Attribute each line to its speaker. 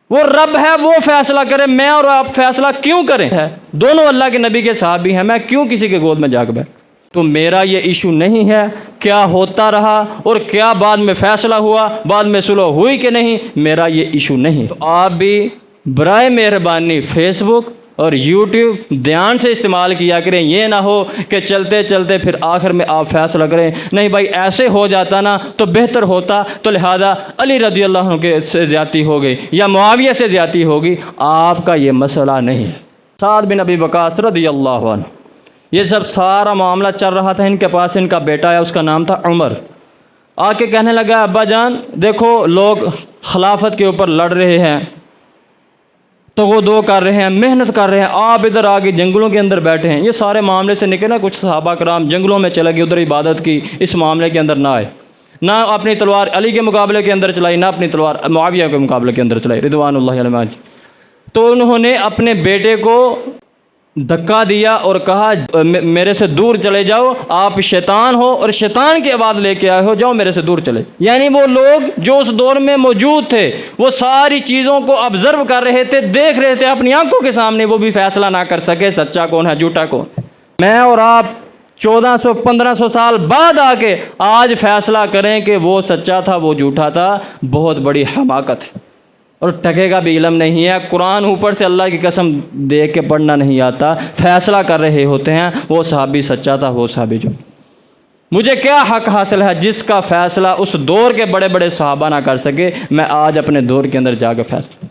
Speaker 1: وہ رب ہے، وہ فیصلہ کرے، میں اور آپ فیصلہ کیوں کریں؟ دونوں اللہ کے نبی کے صحابی ہیں، میں کیوں کسی کے گود میں جا کے بیٹھ؟ تو میرا یہ ایشو نہیں ہے کیا ہوتا رہا اور کیا بعد میں فیصلہ ہوا، بعد میں صلح ہوئی کہ نہیں، میرا یہ ایشو نہیں۔ تو آپ بھی برائے مہربانی فیس بک اور یوٹیوب دھیان سے استعمال کیا کریں، یہ نہ ہو کہ چلتے چلتے پھر آخر میں آپ فیصلہ کریں نہیں بھائی ایسے ہو جاتا نا تو بہتر ہوتا، تو لہذا علی رضی اللہ عنہ کے سے زیادتی ہو گئی یا معاویہ سے زیادتی ہوگی۔ آپ کا یہ مسئلہ نہیں۔ سعد بن ابی وقاص رضی اللہ عنہ، یہ سب سارا معاملہ چل رہا تھا، ان کے پاس ان کا بیٹا ہے، اس کا نام تھا عمر۔ آ کے کہنے لگا ابا جان دیکھو لوگ خلافت کے اوپر لڑ رہے ہیں، تو وہ دو کر رہے ہیں، محنت کر رہے ہیں، آپ ادھر آگے جنگلوں کے اندر بیٹھے ہیں۔ یہ سارے معاملے سے نکلے نا، کچھ صحابہ کرام جنگلوں میں چلے گئے، ادھر عبادت کی، اس معاملے کے اندر نہ آئے، نہ اپنی تلوار علی کے مقابلے کے اندر چلائی، نہ اپنی تلوار معاویہ کے مقابلے کے اندر چلائی رضوان اللہ علیہ۔ تو انہوں نے اپنے بیٹے کو دھکا دیا اور کہا میرے سے دور چلے جاؤ، آپ شیطان ہو اور شیطان کی آواز لے کے آئے ہو، جاؤ میرے سے دور چلے۔ یعنی وہ لوگ جو اس دور میں موجود تھے وہ ساری چیزوں کو آبزرو کر رہے تھے، دیکھ رہے تھے اپنی آنکھوں کے سامنے، وہ بھی فیصلہ نہ کر سکے سچا کون ہے جھوٹا کون۔ میں اور آپ 1400 1500 سال بعد آ کے آج فیصلہ کریں کہ وہ سچا تھا وہ جھوٹا تھا، بہت بڑی حماقت ہے اور ٹکے کا بھی علم نہیں ہے۔ قرآن اوپر سے اللہ کی قسم دیکھ کے پڑھنا نہیں آتا، فیصلہ کر رہے ہوتے ہیں وہ صحابی سچا تھا وہ صحابی جو۔ مجھے کیا حق حاصل ہے جس کا فیصلہ اس دور کے بڑے بڑے صحابہ نہ کر سکے، میں آج اپنے دور کے اندر جا کے فیصلہ